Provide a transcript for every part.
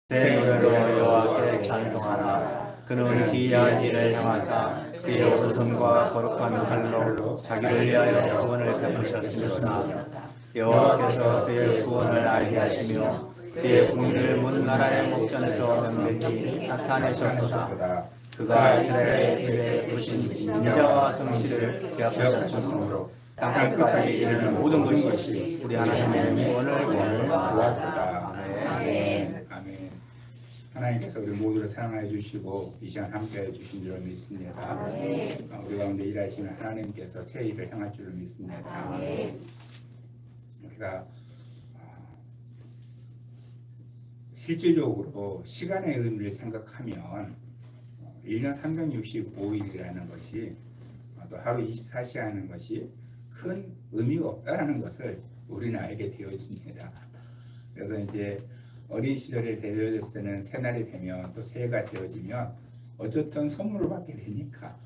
새 노래로 여호와께 찬송하라. 그는 기이한 일을 행하사 그의 오른손과 거룩한 팔로 자기를 위하여 구원을 베푸셨으나 여호와께서 그의 구원을 알게 하시며 그의 공의를 문 나라의 목전에서 명백히 나타내셨도다. 그가 이스라엘의 집에 두신 인자와 성실을 기억하셨으므로 땅 끝까지 이르는 모든 것이 우리 하나님의 구원을 보았도다. 아멘. 아멘. 하나님께서 우리 모두를 사랑하여 주시고 이 시간 함께해 주신 줄 믿습니다. 우리 가운데 일하시는 하나님께서 새 일을 행할 줄 믿습니다. 우리가 실질적으로 시간의 의미를 생각하면 1년 365일이라는 것이 또 하루 24시간이라는 것이 큰 의미가 없다라는 것을 우리는 알게 되어집니다. 그래서 이제 어린 시절에 되어졌을 때는 새날이 되면 또 새해가 되어지면 어쨌든 선물을 받게 되니까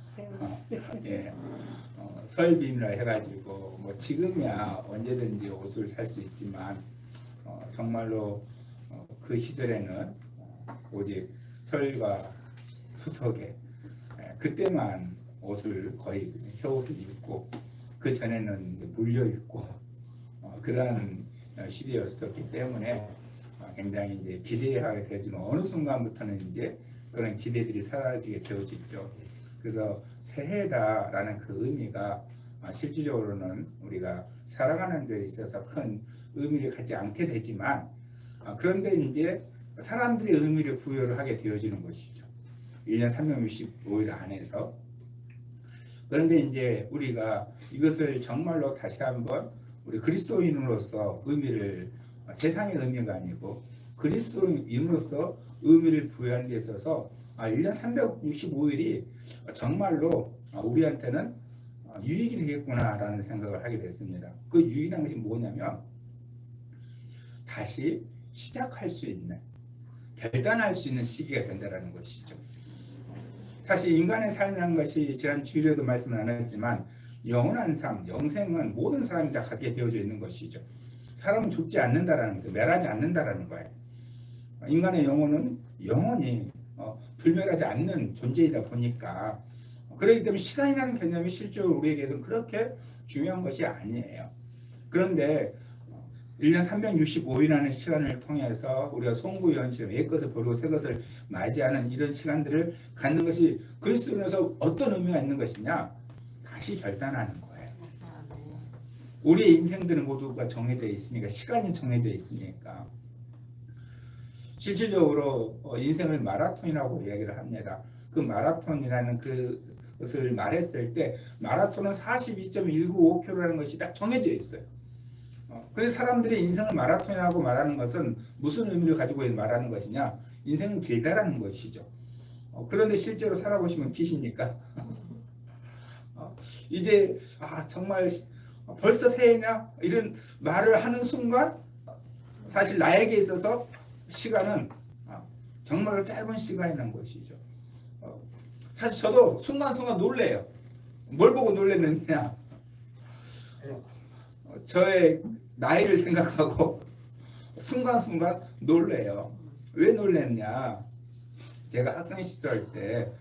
설빔이라 해가지고 뭐 지금이야 언제든지 옷을 살 수 있지만 정말로 그 시절에는 오직 설과 추석에 그때만 옷을 거의 새옷을 입고 그 전에는 이제 물려 입고 그런 시대였었기 때문에 굉장히 이제 기대하게 되지만 어느 순간부터는 이제 그런 기대들이 사라지게 되어지죠. 그래서 새해다라는 그 의미가 실질적으로는 우리가 살아가는 데 있어서 큰 의미를 갖지 않게 되지만 그런데 이제 사람들이 의미를 부여를 하게 되어지는 것이죠. 1년 365일 안에서. 그런데 이제 우리가 이것을 정말로 다시 한번 우리 그리스도인으로서 의미를 세상의 의미가 아니고 그리스도인으로서 의미를 부여하는 데 있어서 1년 365일이 정말로 우리한테는 유익이 되겠구나라는 생각을 하게 됐습니다. 그 유익한 것이 뭐냐면 다시 시작할 수 있는, 결단할 수 있는 시기가 된다는 것이죠. 사실 인간의 삶이라는 것이 지난 주일에도 말씀을 나눴지만 영원한 삶, 영생은 모든 사람이 다 갖게 되어져 있는 것이죠. 사람은 죽지 않는다라는 거죠. 멸하지 않는다라는 거예요. 인간의 영혼은 영원히 불멸하지 않는 존재이다 보니까 그렇기 때문에 시간이라는 개념이 실제로 우리에게는 그렇게 중요한 것이 아니에요. 그런데 1년 365일이라는 시간을 통해서 우리가 송구연실, 옛것을 버리고 새것을 맞이하는 이런 시간들을 갖는 것이 그리스도인에서 어떤 의미가 있는 것이냐? 다시 결단하는 거예요. 우리의 인생들은 모두가 정해져 있으니까, 시간이 정해져 있으니까 실질적으로 인생을 마라톤이라고 이야기를 합니다. 그 마라톤이라는 그것을 말했을 때 마라톤은 42.195km라는 것이 딱 정해져 있어요. 그래서 사람들이 인생을 마라톤이라고 말하는 것은 무슨 의미를 가지고 말하는 것이냐? 인생은 길다라는 것이죠. 그런데 실제로 살아보시면 빛이니까 이제 정말 벌써 새해냐? 이런 말을 하는 순간 사실 나에게 있어서 시간은 정말로 짧은 시간이라는 것이죠. 사실 저도 순간순간 놀래요. 뭘 보고 놀랬느냐? 저의 나이를 생각하고 순간순간 놀래요. 왜 놀랬냐? 제가 학생 시절 때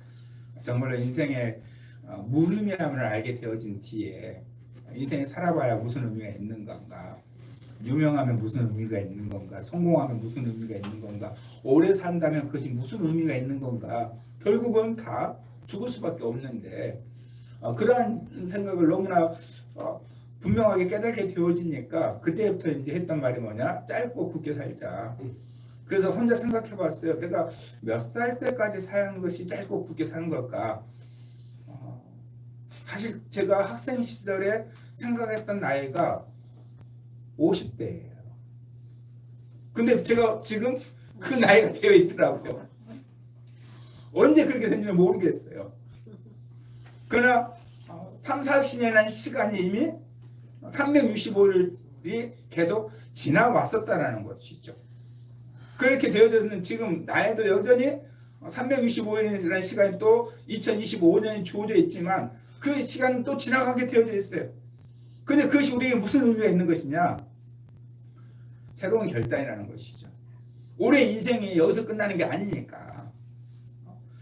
정말로 인생의 무의미함을 알게 되어진 뒤에 인생에 살아봐야 무슨 의미가 있는 건가? 유명하면 무슨 의미가 있는 건가? 성공하면 무슨 의미가 있는 건가? 오래 산다면 그것이 무슨 의미가 있는 건가? 결국은 다 죽을 수밖에 없는데 그러한 생각을 너무나 분명하게 깨닫게 되어지니까 그때부터 이제 했던 말이 뭐냐? 짧고 굵게 살자. 그래서 혼자 생각해 봤어요. 내가 몇 살 때까지 사는 것이 짧고 굵게 사는 걸까? 사실 제가 학생 시절에 생각했던 나이가 50대예요. 근데 제가 지금 그 나이가 되어 있더라고요. 언제 그렇게 됐는지 모르겠어요. 그러나 3, 40년이라는 시간이 이미 365일이 계속 지나왔었다라는 것이죠. 그렇게 되어져서는 지금 나에도 여전히 365일이라는 시간이 또 2025년이 주어져 있지만 그 시간은 또 지나가게 되어져 있어요. 근데 그것이 우리에게 무슨 의미가 있는 것이냐? 새로운 결단이라는 것이죠. 올해 인생이 여기서 끝나는 게 아니니까.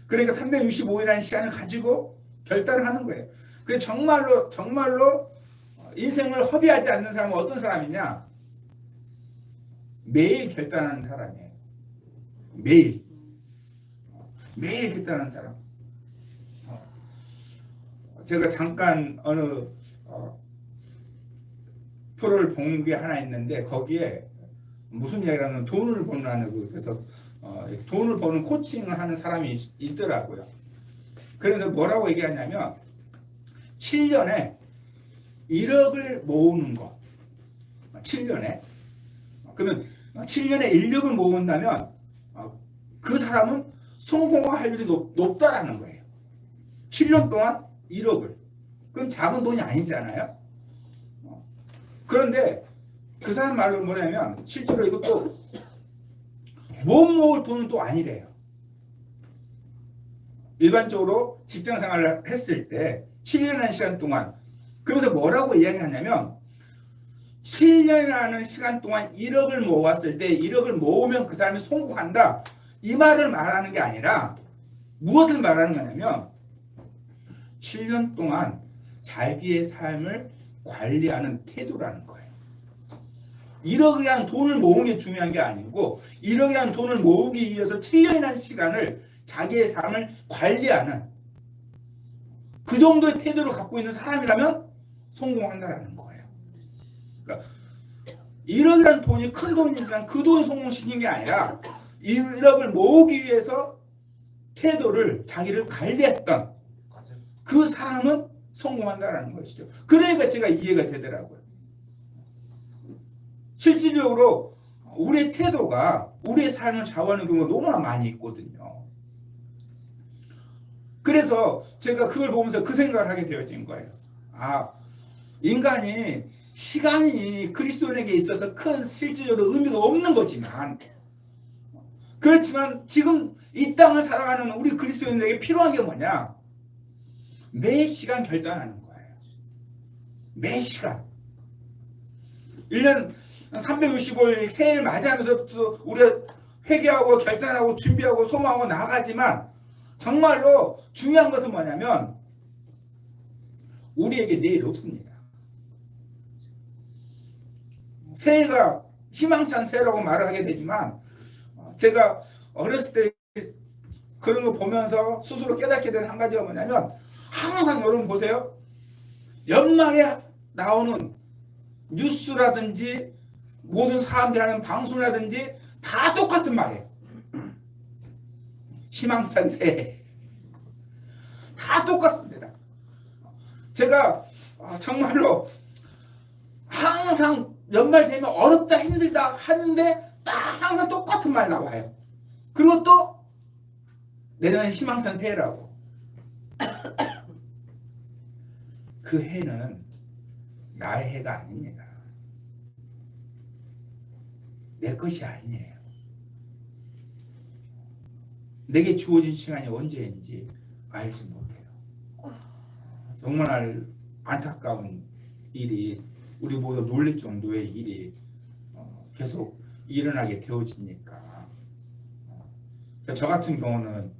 그러니까 365일이라는 시간을 가지고 결단을 하는 거예요. 그래서 정말로 인생을 허비하지 않는 사람은 어떤 사람이냐? 매일 결단하는 사람이에요. 매일 결단하는 사람. 제가 잠깐 어느 프로를 본 게 하나 있는데 거기에 무슨 이야기라면 돈을 버는 그래서 돈을 버는 코칭을 하는 사람이 있더라고요. 그래서 뭐라고 얘기하냐면 7년에 1억을 모으는 거. 7년에. 그러면 7년에 1억을 모은다면 그 사람은 성공할 확률이 높다라는 거예요. 7년 동안 1억을. 그건 작은 돈이 아니잖아요. 그런데 그 사람 말로 뭐냐면 실제로 이것도 못 모을 돈은 또 아니래요. 일반적으로 직장 생활을 했을 때 7년이라는 시간 동안 그러면서 뭐라고 이야기하냐면 7년이라는 시간 동안 1억을 모았을 때 1억을 모으면 그 사람이 성공한다. 이 말을 말하는 게 아니라 무엇을 말하는 거냐면 7년 동안 자기의 삶을 관리하는 태도라는 거예요. 1억이라는 돈을 모으는 게 중요한 게 아니고 1억이라는 돈을 모으기 위해서 7년이라는 시간을 자기의 삶을 관리하는 그 정도의 태도를 갖고 있는 사람이라면 성공한다라는 거예요. 그러니까 1억이라는 돈이 큰 돈이지만 그 돈을 성공시킨 게 아니라 1억을 모으기 위해서 태도를 자기를 관리했던 그 사람은 성공한다라는 것이죠. 그러니까 제가 이해가 되더라고요. 실질적으로 우리의 태도가 우리의 삶을 좌우하는 경우가 너무나 많이 있거든요. 그래서 제가 그걸 보면서 그 생각을 하게 되어진 거예요. 인간이 시간이 그리스도인에게 있어서 큰 실질적으로 의미가 없는 거지만 그렇지만 지금 이 땅을 살아가는 우리 그리스도인에게 필요한 게 뭐냐? 매 시간 결단하는 거예요. 매 시간. 1년 365일 새해를 맞이하면서 우리가 회개하고 결단하고 준비하고 소망하고 나아가지만 정말로 중요한 것은 뭐냐면 우리에게 내일 없습니다. 새해가 희망찬 새해라고 말을 하게 되지만 제가 어렸을 때 그런 거 보면서 스스로 깨닫게 된 한 가지가 뭐냐면 항상 여러분 보세요. 연말에 나오는 뉴스라든지 모든 사람들이 하는 방송이라든지 다 똑같은 말이에요. 희망찬 새해. 다 똑같습니다. 제가 정말로 항상 연말 되면 어렵다 힘들다 하는데 딱 항상 똑같은 말 나와요. 그리고 또 내년에 희망찬 새해라고. 그 해는 나의 해가 아닙니다. 내 것이 아니에요. 내게 주어진 시간이 언제인지 알지 못해요. 정말 안타까운 일이 우리 모두 놀랄 정도의 일이 계속 일어나게 되어지니까 저 같은 경우는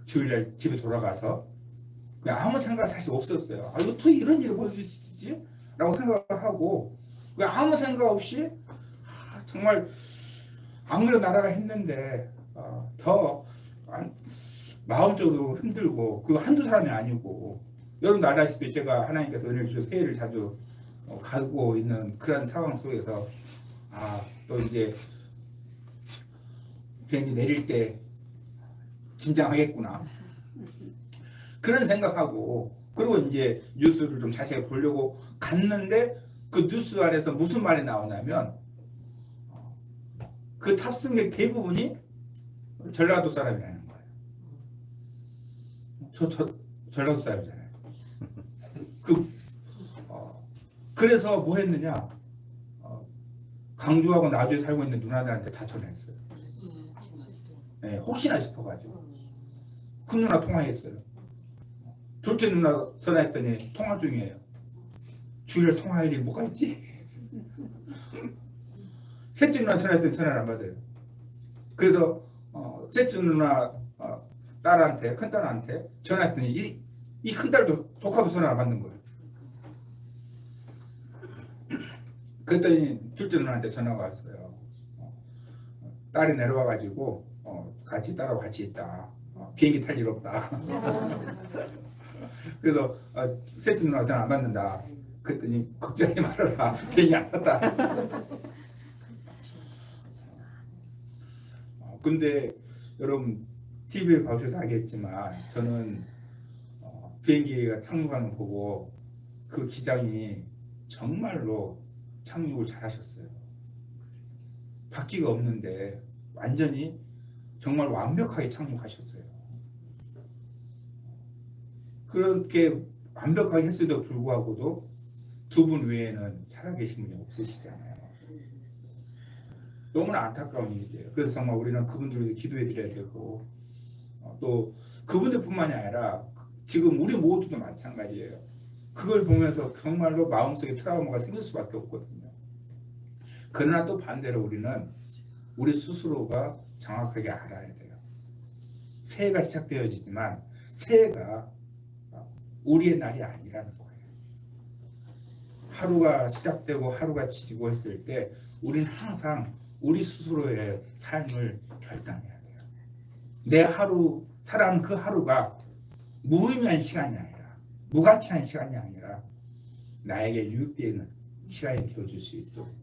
주일날 집에 돌아가서 그냥 아무 생각 사실 없었어요. 어떻게 이런 일이 벌어질 수 있지? 라고 생각을 하고 그냥 아무 생각 없이 정말 안 그래도 나라가 했는데 더 마음적으로 힘들고 그거 한두 사람이 아니고 여러분 알다시피 제가 하나님께서 은혜를 주셔서 해외를 자주 가고 있는 그런 상황 속에서 또 이제 비행기 내릴 때 진정하겠구나 그런 생각하고 그리고 이제 뉴스를 좀 자세히 보려고 갔는데 그 뉴스 안에서 무슨 말이 나오냐면 그 탑승객 대부분이 전라도 사람이라는 거예요. 저 전라도 사람이잖아요. 그래서 뭐 했느냐? 광주하고 나주에 살고 있는 누나들한테 다 전화했어요. 네, 혹시나 싶어가지고 큰 누나 통화했어요. 둘째 누나 전화했더니 통화 중이에요. 주일 통화할 일 뭐가 있지? 셋째 누나 전화했더니 전화를 안 받아요. 그래서 셋째 누나 딸한테, 큰딸한테 전화했더니 이 큰딸도 독하고 전화 안 받는 거예요. 그랬더니 둘째 누나한테 전화가 왔어요. 딸이 내려와가지고 같이 딸하고 같이 있다. 비행기 탈 일 없다. 그래서 셋째 누나가 전화 안 받는다. 그랬더니 걱정하지 말아라. 비행기 안 탔다. 근데 여러분 TV에 봐주셔서 알겠지만 저는 비행기가 착륙하는 거 보고 그 기장이 정말로 착륙을 잘하셨어요. 바퀴가 없는데 완전히 정말 완벽하게 착륙하셨어요. 그렇게 완벽하게 했음에도 불구하고도 두 분 외에는 살아계신 분이 없으시잖아요. 너무나 안타까운 일이에요. 그래서 정말 우리는 그분들을 위해 기도해 드려야 되고 또 그분들뿐만이 아니라 지금 우리 모두도 마찬가지예요. 그걸 보면서 정말로 마음속에 트라우마가 생길 수밖에 없거든요. 그러나 또 반대로 우리는 우리 스스로가 정확하게 알아야 돼요. 새해가 시작되어지지만 새해가 우리의 날이 아니라는 거예요. 하루가 시작되고 하루가 지고 했을 때 우리는 항상 우리 스스로의 삶을 결단해야 돼요. 내 하루 살아가는 그 하루가 무의미한 시간이 아니라 무가치한 시간이 아니라 나에게 유익되는 시간이 되어줄 수 있도록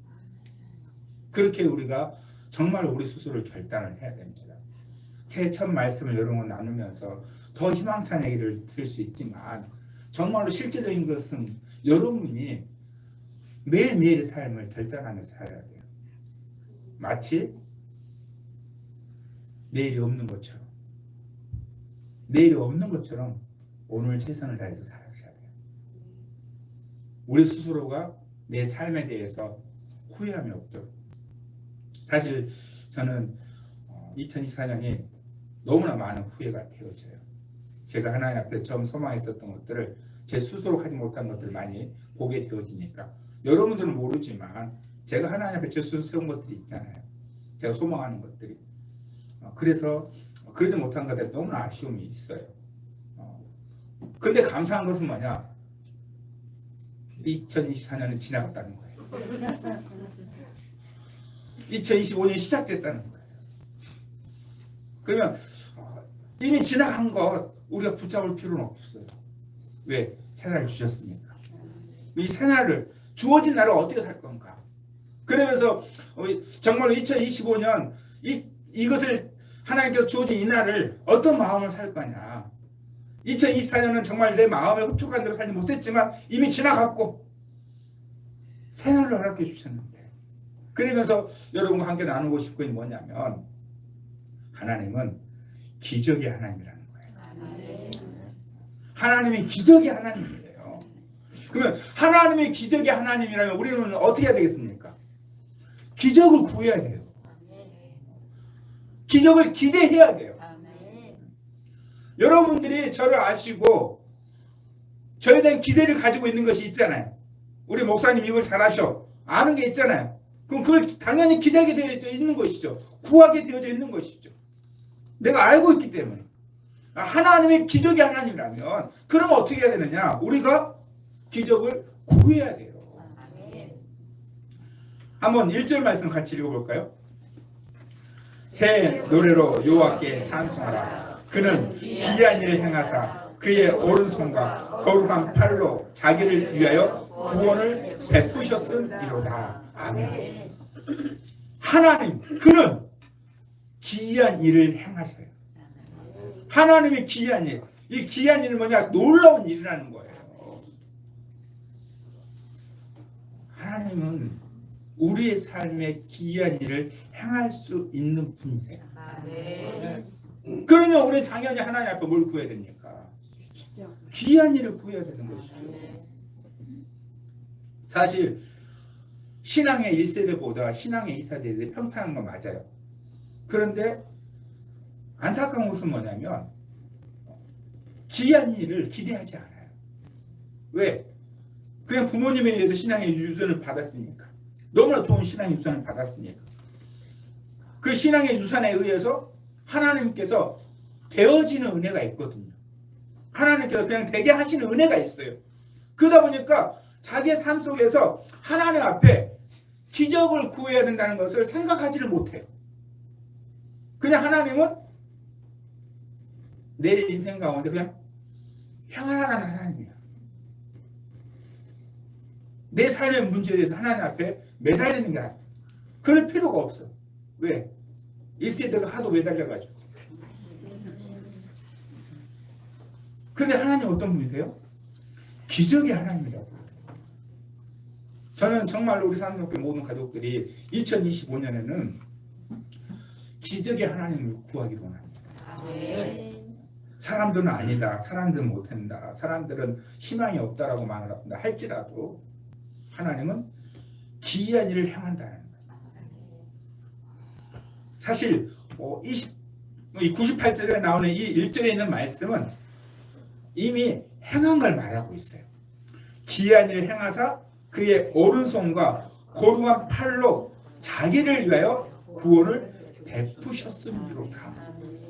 그렇게 우리가 정말 우리 스스로를 결단을 해야 됩니다. 새해 첫 말씀을 여러분 나누면서 더 희망찬 얘기를 들을 수 있지만 정말로 실제적인 것은 여러분이 매일매일의 삶을 결단하면서 살아야 돼요. 마치 내일이 없는 것처럼 오늘 최선을 다해서 살아셔야 돼요. 우리 스스로가 내 삶에 대해서 후회함이 없도록. 사실 저는 2024년이 너무나 많은 후회가 되어져요. 제가 하나님 앞에 처음 소망했었던 것들을 제 스스로 하지 못한 것들 많이 보게 되어지니까 여러분들은 모르지만 제가 하나님 앞에 제 스스로 세운 것들이 있잖아요. 제가 소망하는 것들이. 그래서 그러지 못한 것에 너무나 아쉬움이 있어요. 근데 감사한 것은 뭐냐? 2024년은 지나갔다는 거예요. 2025년이 시작됐다는 거예요. 그러면 이미 지나간 것 우리가 붙잡을 필요는 없어요. 왜? 새날을 주셨으니까. 이 새날을 주어진 날을 어떻게 살 건가? 그러면서 정말로 2025년 이것을 하나님께서 주어진 이 날을 어떤 마음을 살 거냐? 2024년은 정말 내 마음에 흡족한 대로 살지 못했지만 이미 지나갔고 새날을 허락해 주셨는데 그러면서 여러분과 함께 나누고 싶은 게 뭐냐면 하나님은 기적의 하나님이라는 거예요. 하나님이 기적의 하나님이에요. 그러면 하나님의 기적의 하나님이라면 우리는 어떻게 해야 되겠습니까? 기적을 구해야 돼요. 기적을 기대해야 돼요. 여러분들이 저를 아시고 저에 대한 기대를 가지고 있는 것이 있잖아요. 우리 목사님 이걸 잘 아셔. 아는 게 있잖아요. 그럼 그걸 당연히 기대하게 되어 있는 것이죠. 구하게 되어져 있는 것이죠. 내가 알고 있기 때문에. 하나님의 기적의 하나님이라면 그러면 어떻게 해야 되느냐? 우리가 기적을 구해야 돼요. 한번 1절 말씀 같이 읽어볼까요? 새 노래로 여호와께 찬송하라. 그는 기이한 일을 행하사 그의 오른손과 거룩한 팔로 자기를 위하여 구원을 베푸셨음이로다. 아멘. 하나님 그는 기이한 일을 행하셔요. 하나님의 기이한 일. 이 기이한 일은 뭐냐? 놀라운 일이라는 거예요. 하나님은 우리의 삶에 기이한 일을 행할 수 있는 분이세요. 그러면 우리 당연히 하나님 앞에 뭘 구해야 됩니까? 기이한 일을 구해야 되는 것이죠. 사실 신앙의 1세대보다 신앙의 2세대들이 평탄한 건 맞아요. 그런데 안타까운 것은 뭐냐면 기이한 일을 기대하지 않아요. 왜? 그냥 부모님에 의해서 신앙의 유전을 받았으니까. 너무나 좋은 신앙의 유산을 받았으니까. 그 신앙의 유산에 의해서 하나님께서 되어지는 은혜가 있거든요. 하나님께서 그냥 되게 하시는 은혜가 있어요. 그러다 보니까 자기의 삶 속에서 하나님 앞에 기적을 구해야 된다는 것을 생각하지를 못해요. 그냥 하나님은 내 인생 가운데 그냥 평안한 하나님이야. 내 삶의 문제에 대해서 하나님 앞에 매달리는 게 아니야. 그럴 필요가 없어. 왜? 1세대가 하도 매달려가지고. 그런데 하나님 어떤 분이세요? 기적의 하나님이라고. 저는 정말로 우리 산성교회 모든 가족들이 2025년에는 기적의 하나님을 구하기로 합니다. 사람들은 아니다. 사람들은 못한다. 사람들은 희망이 없다라고 말을 한다 할지라도 하나님은 기이한 일을 행한다는 거죠. 사실 98절에 나오는 이 1절에 있는 말씀은 이미 행한 걸 말하고 있어요. 기이한 일을 행하사 그의 오른손과 고루한 팔로 자기를 위하여 구원을 베푸셨음이로다.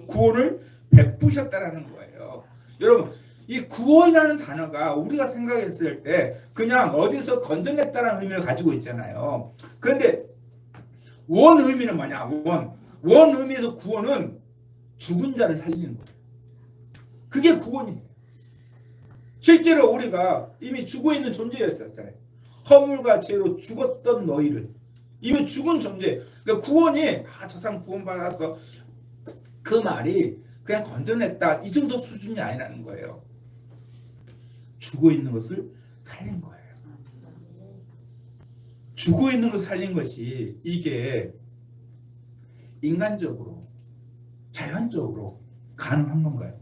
구원을 베푸셨다라는 거예요. 여러분, 이 구원이라는 단어가 우리가 생각했을 때 그냥 어디서 건져냈다라는 의미를 가지고 있잖아요. 그런데 원 의미는 뭐냐? 원 의미에서 구원은 죽은 자를 살리는 거예요. 그게 구원이에요. 실제로 우리가 이미 죽어 있는 존재였었잖아요. 허물과 죄로 죽었던 너희를, 이미 죽은 존재. 그러니까 구원이 저 사람 구원받았어, 그 말이 그냥 건져냈다 이 정도 수준이 아니라는 거예요. 죽어 있는 것을 살린 거예요. 죽어 있는 것을 살린 것이 이게 인간적으로 자연적으로 가능한 건가요?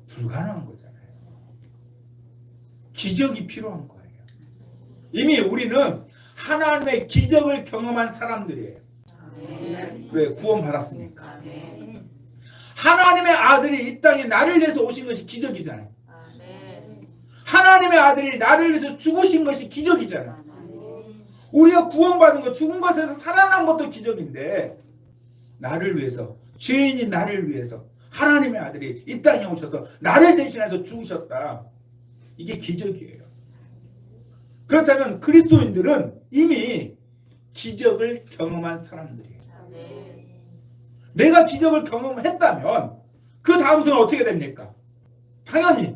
불가능한 거잖아요. 기적이 필요한 거예요. 이미 우리는 하나님의 기적을 경험한 사람들이에요. 왜? 구원받았으니까. 하나님의 아들이 이 땅에 나를 위해서 오신 것이 기적이잖아요. 하나님의 아들이 나를 위해서 죽으신 것이 기적이잖아요. 우리가 구원받은 것, 죽은 것에서 살아난 것도 기적인데, 나를 위해서, 죄인인 나를 위해서 하나님의 아들이 이 땅에 오셔서 나를 대신해서 죽으셨다. 이게 기적이에요. 그렇다면 그리스도인들은 이미 기적을 경험한 사람들이에요. 내가 기적을 경험했다면 그 다음부터는 어떻게 됩니까? 당연히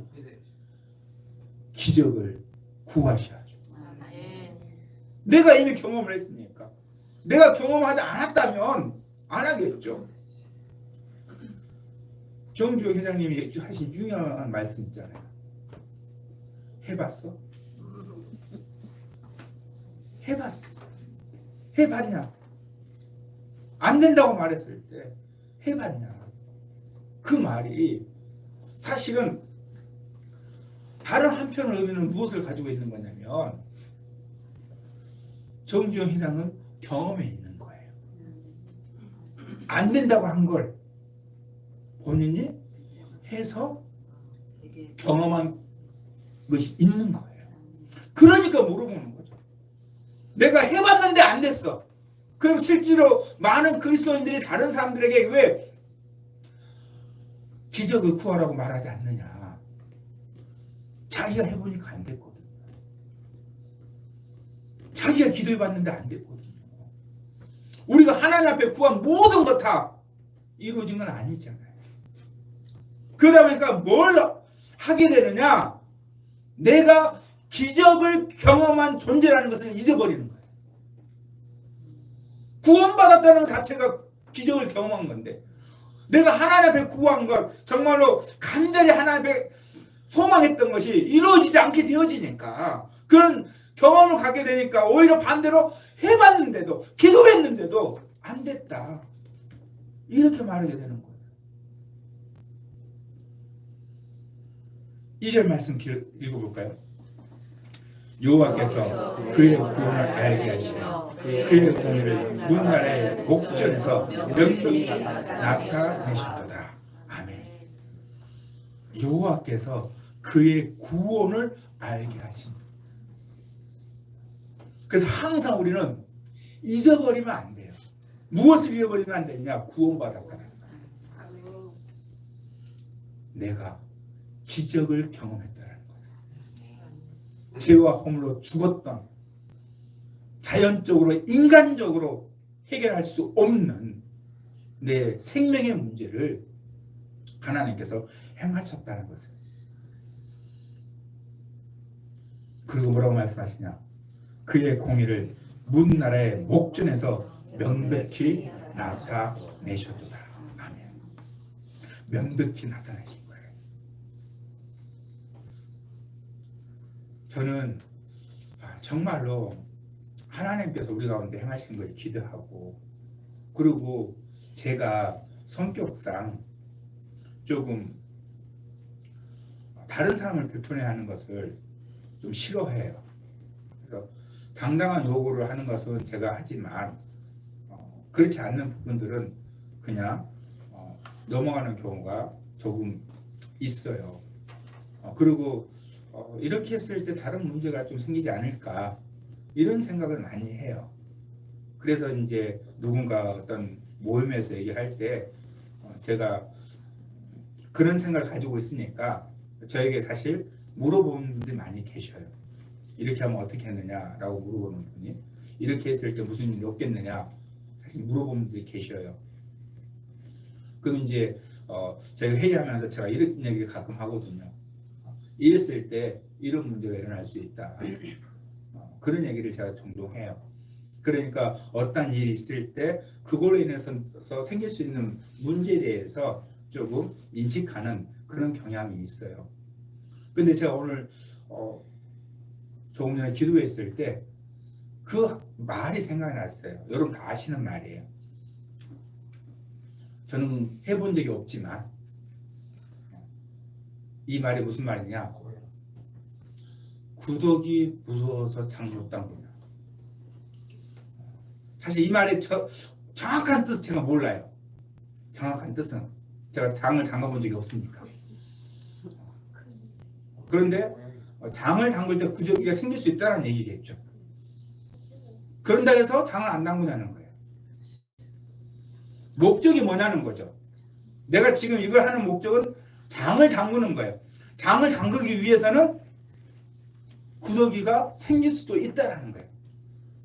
기적을 구하셔야죠. 내가 이미 경험을 했으니까. 내가 경험하지 않았다면 안 하겠죠. 정주 회장님이 하신 유명한 말씀 있잖아요. 해봤어? 해봤어? 해봤냐? 안 된다고 말했을 때 해봤냐? 그 말이 사실은 다른 한편의 의미는 무엇을 가지고 있는 거냐면, 정주영 회장은 경험에 있는 거예요. 안 된다고 한 걸 본인이 해서 경험한 것이 있는 거예요. 그러니까 물어보는 거죠. 내가 해봤는데 안 됐어. 그럼 실제로 많은 그리스도인들이 다른 사람들에게 왜 기적을 구하라고 말하지 않느냐? 자기가 해보니까 안 됐거든요. 자기가 기도해봤는데 안 됐거든요. 우리가 하나님 앞에 구한 모든 것 다 이루어진 건 아니잖아요. 그러다 보니까 뭘 하게 되느냐? 내가 기적을 경험한 존재라는 것을 잊어버리는 거예요. 구원받았다는 것 자체가 기적을 경험한 건데, 내가 하나님 앞에 구한 것, 정말로 간절히 하나님 앞에 소망했던 것이 이루어지지 않게 되어지니까, 그런 경험을 갖게 되니까 오히려 반대로 해봤는데도, 기도했는데도 안 됐다, 이렇게 말하게 되는 거예요. 2절 말씀 읽어볼까요? 여호와께서 그의 구원을 알게 하시며 그의 공의를 문나라의 목전에서 명백히 나타내셨도다. 아멘. 여호와께서 그의 구원을 알게 하십니다. 그래서 항상 우리는 잊어버리면 안 돼요. 무엇을 잊어버리면 안 되냐? 구원받았다는 거예요. 내가 기적을 경험했다는 거예요. 죄와 허물로 죽었던, 자연적으로 인간적으로 해결할 수 없는 내 생명의 문제를 하나님께서 행하셨다는 것을. 그리고 뭐라고 말씀하시냐? 그의 공의를 문나라의 목전에서 명백히 나타내셨도다. 아멘. 명백히 나타내신 거예요. 저는 정말로 하나님께서 우리 가운데 행하신 것을 기도하고, 그리고 제가 성격상 조금 다른 사람을 비판하는 것을 좀 싫어해요. 그래서 당당한 요구를 하는 것은 제가 하지만 그렇지 않는 부분들은 그냥 넘어가는 경우가 조금 있어요. 그리고 이렇게 했을 때 다른 문제가 좀 생기지 않을까 이런 생각을 많이 해요. 그래서 이제 누군가 어떤 모임에서 얘기할 때 제가 그런 생각을 가지고 있으니까 저에게 사실 물어보는 분들이 많이 계셔요. 이렇게 하면 어떻게 했느냐라고 물어보는 분이, 이렇게 했을 때 무슨 일이 없겠느냐 사실 물어보는 분들이 계셔요. 그럼 이제 저희가 회의하면서 제가 이런 얘기를 가끔 하거든요. 이랬을 때 이런 문제가 일어날 수 있다. 그런 얘기를 제가 종종 해요. 그러니까 어떤 일이 있을 때 그걸로 인해서 생길 수 있는 문제에 대해서 조금 인식하는 그런 경향이 있어요. 근데 제가 오늘 조금 전에 기도했을 때 그 말이 생각이 났어요. 여러분 다 아시는 말이에요. 저는 해본 적이 없지만 이 말이 무슨 말이냐? 구덕이 무서워서 장 못 담그냐. 사실 이 말의 정확한 뜻은 제가 몰라요. 정확한 뜻은 제가 장을 담가본 적이 없으니까. 그런데 장을 담글 때 구더기가 생길 수 있다는 얘기겠죠. 그런다 해서 장을 안 담그냐는 거예요. 목적이 뭐냐는 거죠. 내가 지금 이걸 하는 목적은 장을 담그는 거예요. 장을 담그기 위해서는 구더기가 생길 수도 있다는 거예요.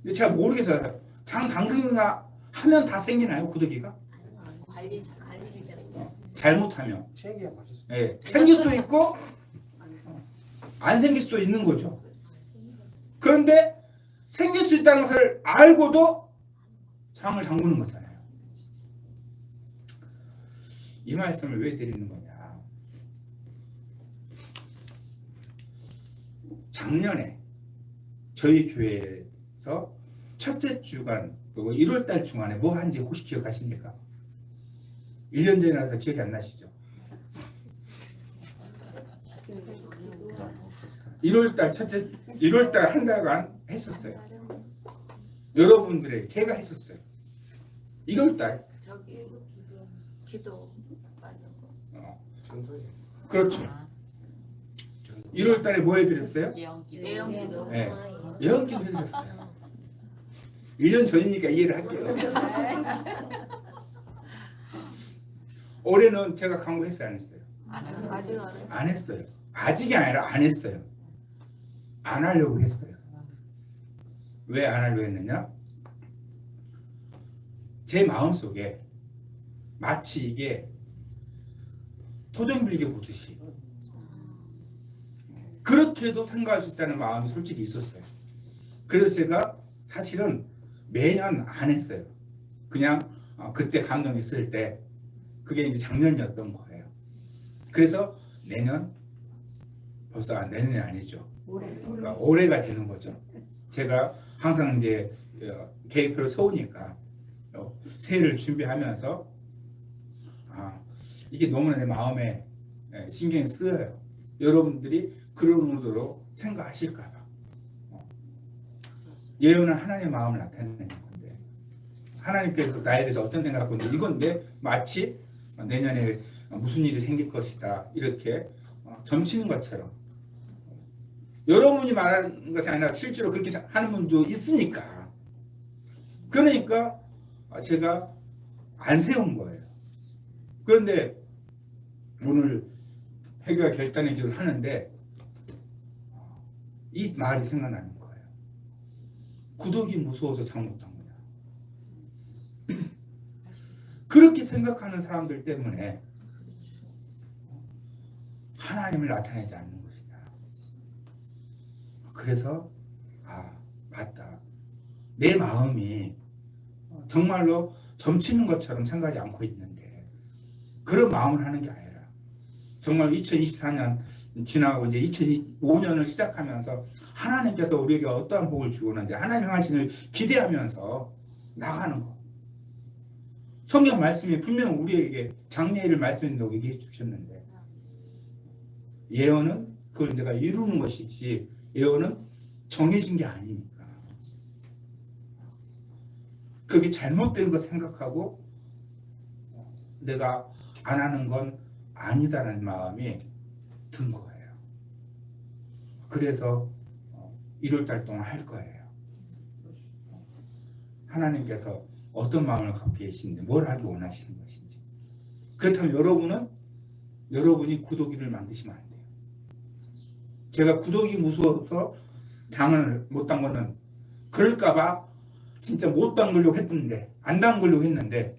근데 제가 모르겠어요. 장 담그기가 하면 다 생기나요, 구더기가? 잘못하면. 네, 생길 수도 있고 안 생길 수도 있는 거죠. 그런데 생길 수 있다는 것을 알고도 장을 담그는 거잖아요. 이 말씀을 왜 드리는 거냐? 작년에 저희 교회에서 첫째 주간 그리고 1월달 중간에 뭐 한지 혹시 기억하십니까? 1년 전에 나서 기억이 안 나시죠? 1월달 한 달간 했었어요. 여러분들의 제가 했었어요. 1월달. 저기 기도 받는 거. 그렇죠. 1월달에 뭐 해드렸어요? 예언기도. 네, 예언기도 해드렸어요. 1년 전이니까 이해를 할게요. 올해는 제가 강구했어요, 안 했어요? 안 했어요. 아직이 아니라 안 했어요. 안 하려고 했어요. 왜 안 하려고 했느냐? 제 마음속에 마치 이게 토종빌개 보듯이 그렇게도 생각할 수 있다는 마음이 솔직히 있었어요. 그래서 제가 사실은 매년 안 했어요. 그냥 그때 감동이 있을 때 그게 이제 작년이었던 거예요. 그래서 내년 벌써 내년이 아니죠. 그러니까 올해가 되는 거죠. 제가 항상 이제 계획표를 세우니까 새해를 준비하면서 이게 너무나 내 마음에 신경이 쓰여요. 여러분들이 그런 의도로 생각하실까봐. 예언은 하나님의 마음을 나타내는 건데 하나님께서 나에 대해서 어떤 생각을 갖고 있는데 이건데 마치 내년에 무슨 일이 생길 것이다 이렇게 점치는 것처럼 여러분이 말하는 것이 아니라 실제로 그렇게 하는 분도 있으니까. 그러니까 제가 안 세운 거예요. 그런데 오늘 회개와 결단의 기도를 하는데 이 말이 생각나는 거예요. 구독이 무서워서 잘못한 거야. 그렇게 생각하는 사람들 때문에 하나님을 나타내지 않는 것이다. 그래서 맞다. 내 마음이 정말로 점치는 것처럼 생각하지 않고 있는데 그런 마음을 하는 게 아니라 정말 2024년 지나고 이제 2025년을 시작하면서 하나님께서 우리에게 어떠한 복을 주고는지 하나님 향하심을 기대하면서 나가는 거. 성경 말씀이 분명 우리에게 장래일을 말씀인다고 얘기해 주셨는데 예언은 그걸 내가 이루는 것이지 예언은 정해진 게 아니니까 그게 잘못된 거 생각하고 내가 안 하는 건 아니다라는 마음이 든 거예요. 그래서 1월달 동안 할 거예요. 하나님께서 어떤 마음을 갖고 계신지 뭘 하기 원하시는 것인지. 그렇다면 여러분이 구더기를 만드시면 안 돼요. 제가 구더기 무서워서 장을 못 담그는 그럴까봐 진짜 못 담그려고 했는데 안 담그려고 했는데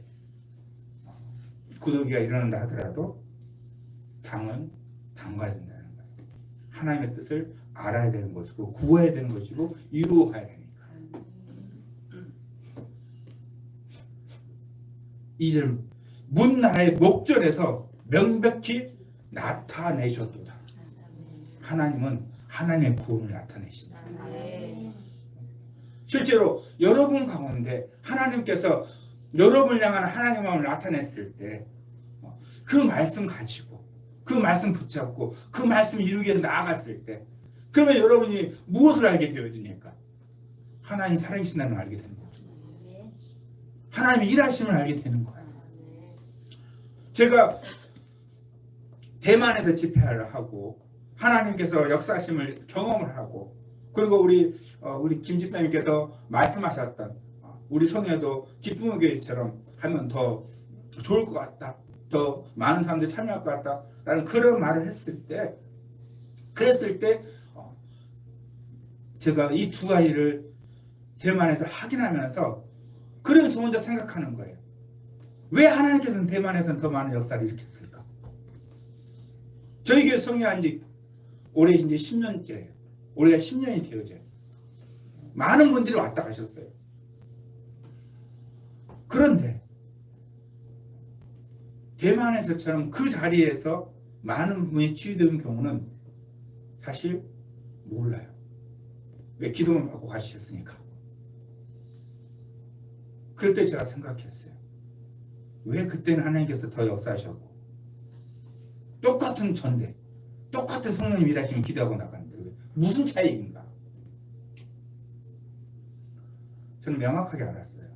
구더기가 일어난다 하더라도 장은 담가야 된다는 거예요. 하나님의 뜻을 알아야 되는 것이고 구해야 되는 것이고 이루어 가야 되니까. 2절 문나라의 목전에서 명백히 나타내셨도다. 하나님은 하나님의 구원을 나타내신다. 실제로 여러분 가운데 하나님께서 여러분을 향한 하나님의 마음을 나타냈을 때 그 말씀 가지고 그 말씀 붙잡고 그 말씀 이루기 위해서 나아갔을 때 그러면 여러분이 무엇을 알게 되어지니까 하나님 살아계신다는 걸 알게 되는 거죠. 하나님의 일하심을 알게 되는 거예요. 제가 대만에서 집회를 하고 하나님께서 역사하심을 경험을 하고 그리고 우리 김 집사님께서 말씀하셨던 우리 성회도 기쁨의 교회처럼 하면 더 좋을 것 같다. 더 많은 사람들이 참여할 것 같다. 라는 그런 말을 그랬을 때 제가 이 두 가지를 대만에서 확인하면서 그러면 저 혼자 생각하는 거예요. 왜 하나님께서는 대만에서는 더 많은 역사를 일으켰을까? 저희 교회 성회한 지 올해 이제 10년째예요. 올해가 10년이 되어져요. 많은 분들이 왔다 가셨어요. 그런데 대만에서처럼 그 자리에서 많은 분이 치유된 경우는 사실 몰라요. 왜? 기도만 받고 가셨으니까. 그럴 때 제가 생각했어요. 왜 그때는 하나님께서 더 역사하셨고 똑같은 전대 똑같은 성령님 일하시면 기도하고 나가는데 무슨 차이인가? 저는 명확하게 알았어요.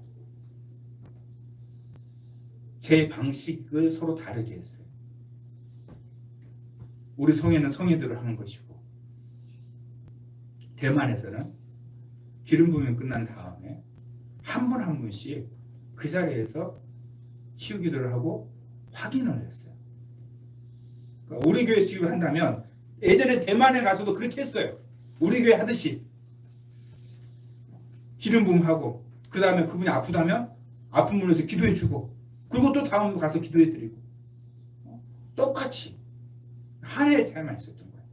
제 방식을 서로 다르게 했어요. 우리 성회는 성회대로 하는 것이고 대만에서는 기름 부음이 끝난 다음에 한 분 한 분씩 그 자리에서 치유 기도를 하고 확인을 했어요. 그러니까 우리 교회식으로 한다면 예전에 대만에 가서도 그렇게 했어요. 우리 교회 하듯이 기름 부음하고 그 다음에 그분이 아프다면 아픈 분에서 기도해 주고 그리고 또 다음 분 가서 기도해 드리고 똑같이 한 해의 차이만 있었던 거예요.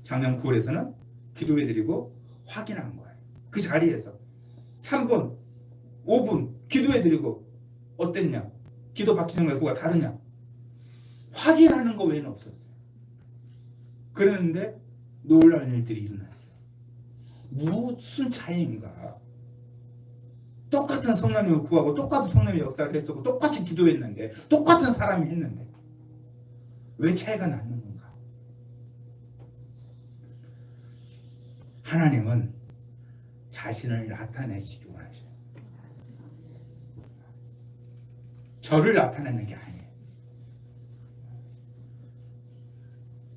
작년 9월에서는 기도해 드리고 확인한 거예요. 그 자리에서 3분, 5분 기도해 드리고 어땠냐? 기도 받기는 거가 다르냐? 확인하는 거 외에는 없었어요. 그랬는데 놀라운 일들이 일어났어요. 무슨 차이인가? 똑같은 성령님을 구하고 똑같은 성령의 역사를 했었고 똑같이 기도했는데 똑같은 사람이 했는데 왜 차이가 나는 건가? 하나님은 자신을 나타내시기 원하셔요. 저를 나타내는 게 아니에요.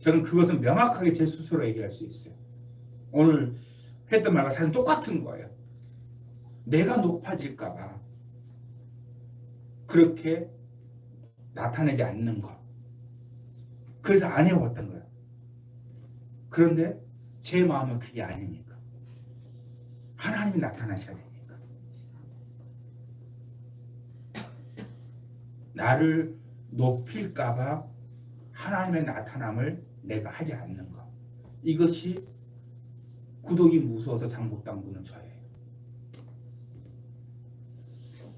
저는 그것은 명확하게 제 스스로 얘기할 수 있어요. 오늘 했던 말과 사실 똑같은 거예요. 내가 높아질까 봐 그렇게 나타내지 않는 것. 그래서 안 해왔던 거예요. 그런데 제 마음은 그게 아니니까. 하나님이 나타나셔야 되니까. 나를 높일까 봐 하나님의 나타남을 내가 하지 않는 것. 이것이 구독이 무서워서 장못 담그는 저예요.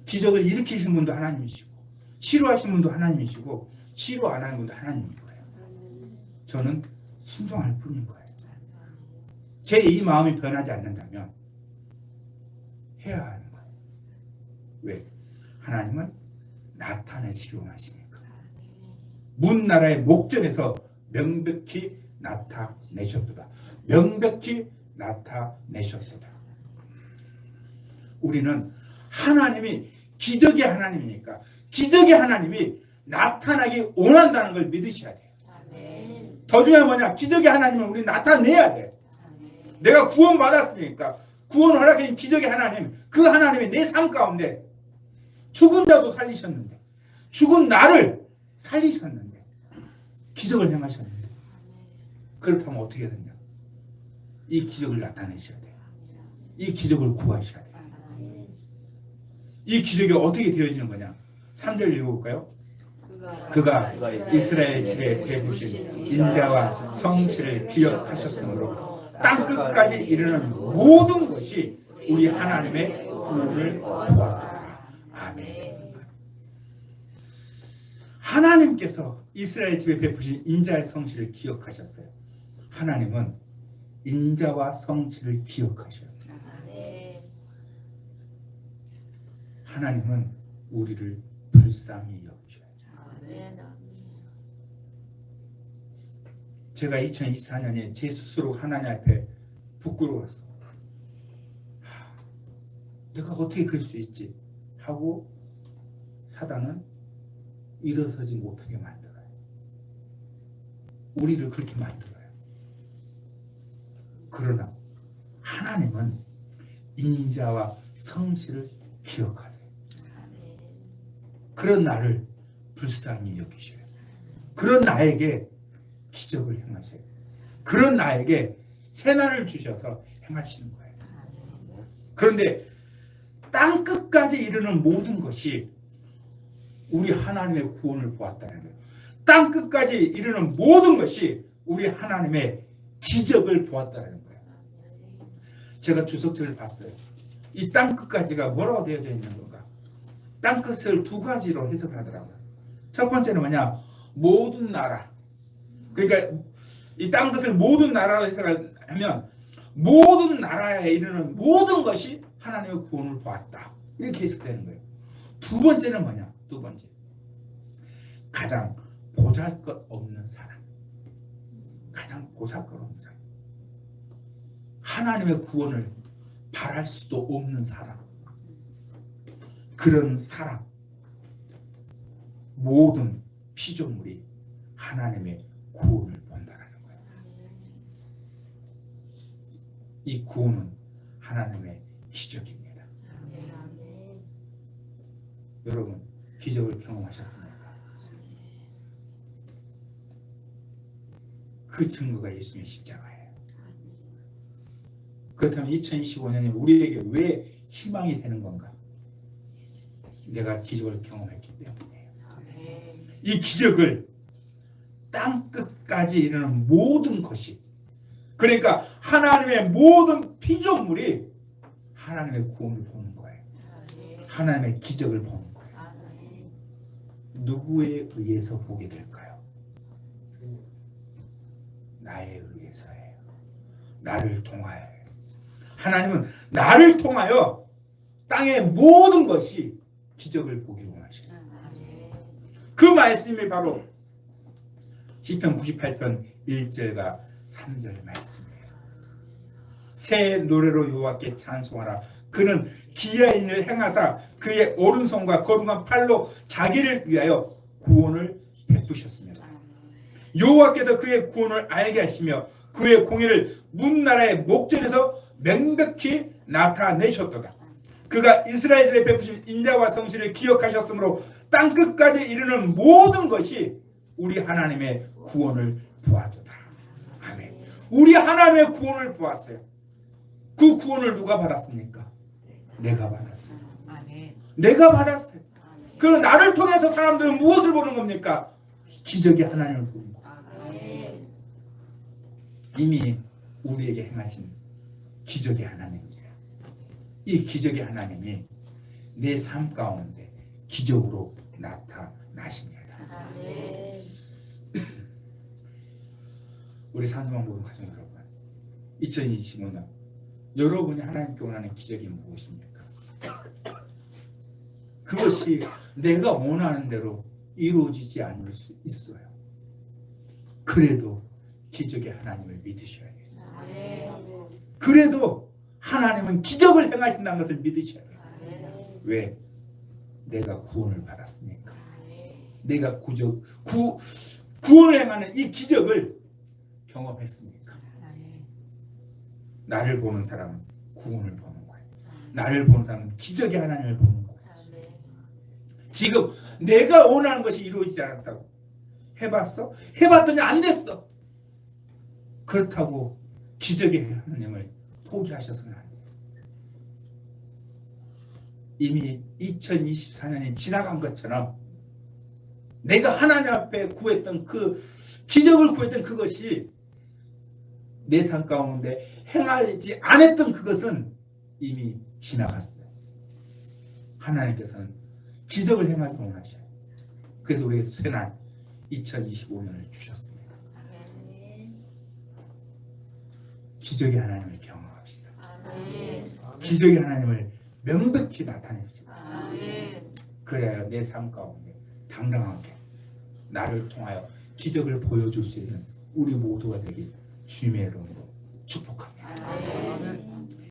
기적을 일으키신 분도 하나님이시고 치료하신 분도 하나님이시고 치료 안 하는 분도 하나님인 거예요. 저는 순종할 뿐인 거예요. 제 이 마음이 변하지 않는다면 해야 하는 거예요. 왜? 하나님은 나타내시기로 하시니까. 문나라의 목전에서 명백히 나타내셨도다. 명백히 나타내셨도다. 우리는 하나님이 기적의 하나님이니까 기적의 하나님이 나타나기 원한다는 걸 믿으셔야 돼요. 더 중요한 뭐냐? 기적의 하나님은 우리 나타내야 돼. 내가 구원받았으니까 구원 허락해 기적의 하나님, 그 하나님이 내 삶 가운데 죽은 자도 살리셨는데 죽은 나를 살리셨는데 기적을 행하셨는데 그렇다면 어떻게 되냐? 이 기적을 나타내셔야 돼요. 이 기적을 구하셔야 돼요. 이 기적이 어떻게 되어지는 거냐? 3절 읽어볼까요? 그가 이스라엘 집에 베푸신 인자와 성실을 기억하셨으므로 땅끝까지 이르는 모든 것이 우리 하나님의 구원을 보았다. 아멘. 하나님께서 이스라엘 집에 베푸신 인자의 성실을 기억하셨어요. 하나님은 인자와 성실을 기억하셔요. 하나님은 우리를 불쌍히 여기셔요. 제가 2024년에 제 스스로 하나님 앞에 부끄러웠어. 내가 어떻게 그럴 수 있지? 하고 사단은 일어서지 못하게 만들어요. 우리를 그렇게 만들어요. 그러나 하나님은 인자와 성실을 기억하세요. 그런 나를 불쌍히 여기셔요. 그런 나에게 기적을 행하셔요. 그런 나에게 새날을 주셔서 행하시는 거예요. 그런데 땅끝까지 이르는 모든 것이 우리 하나님의 구원을 보았다는 거예요. 땅끝까지 이르는 모든 것이 우리 하나님의 기적을 보았다는 거예요. 제가 주석책을 봤어요. 이 땅끝까지가 뭐라고 되어져 있는 건가? 땅끝을 두 가지로 해석을 하더라고요. 첫 번째는 뭐냐? 모든 나라. 그러니까 이 땅끝을 모든 나라로 해석하면 모든 나라에 이르는 모든 것이 하나님의 구원을 보았다. 이렇게 해석되는 거예요. 두 번째는 뭐냐? 두 번째. 가장 보잘것없는 사람. 가장 보잘것없는 사람. 하나님의 구원을 바랄 수도 없는 사람. 그런 사람. 모든 피조물이 하나님의 구원을 본다라는 거예요. 이 구원은 하나님의 기적입니다. 여러분, 기적을 경험하셨습니까? 그 증거가 예수님의 십자가예요. 그렇다면 2025년이 우리에게 왜 희망이 되는 건가? 내가 기적을 경험했기 때문이에요. 이 기적을 땅끝까지 이르는 모든 것이, 그러니까 하나님의 모든 피조물이 하나님의 구원을 보는 거예요. 하나님의 기적을 보는 거예요. 누구에 의해서 보게 될까요? 나에 의해서예요. 나를 통하여. 하나님은 나를 통하여 땅의 모든 것이 기적을 보기로 하셔요. 그 말씀이 바로 시편 98편 1절과 3절 말씀이에요. 새 노래로 여호와께 찬송하라. 그는 기이한 일을 행하사 그의 오른손과 거룩한 팔로 자기를 위하여 구원을 베푸셨습니다. 여호와께서 그의 구원을 알게 하시며 그의 공의를 문나라의 목전에서 명백히 나타내셨도다. 그가 이스라엘에 베푸신 인자와 성실을 기억하셨으므로 땅 끝까지 이르는 모든 것이 우리 하나님의 구원을 보았도다. 아멘. 우리 하나님의 구원을 보았어요. 그 구원을 누가 받았습니까? 내가 받았어요. 아멘. 내가 받았어요. 그럼 나를 통해서 사람들은 무엇을 보는 겁니까? 기적의 하나님을 보는 거예요. 아멘. 이미 우리에게 행하신 기적의 하나님이세요. 이 기적의 하나님이 내 삶 가운데 기적으로 나타나십니다. 아멘. 우리 산소만 보는 가정 여러분, 2025년 여러분이 하나님께 원하는 기적이 무엇입니까? 그것이 내가 원하는 대로 이루어지지 않을 수 있어요. 그래도 기적의 하나님을 믿으셔야 돼요. 아멘. 그래도 하나님은 기적을 행하신다는 것을 믿으셔야 돼요. 아멘. 왜? 내가 구원을 받았으니까. 아멘. 내가 구원을 행하는 이 기적을 경험했으니까. 아멘. 나를 보는 사람은 구원을 보는 거예요. 나를 보는 사람은 기적의 하나님을 보는 거예요. 아멘. 지금 내가 원하는 것이 이루어지지 않았다고 해봤어? 해봤더니 안 됐어. 그렇다고 기적의 하나님을 포기하셔서는 안 돼요. 이미 2024년이 지나간 것처럼 내가 하나님 앞에 구했던 그 기적을 구했던 그것이 내 삶 가운데 행하지 않았던 그것은 이미 지나갔어요. 하나님께서는 기적을 행하기 원하셔요. 그래서 우리에게 새날 2025년을 주셨습니다. 아멘. 기적의 하나님을 경험합시다. 아멘. 기적의 하나님을 명백히 나타냅시다. 아멘. 그래야 내 삶 가운데 당당하게 나를 통하여 기적을 보여줄 수 있는 우리 모두가 되길 주님의 이름으로 축복합니다. 아멘.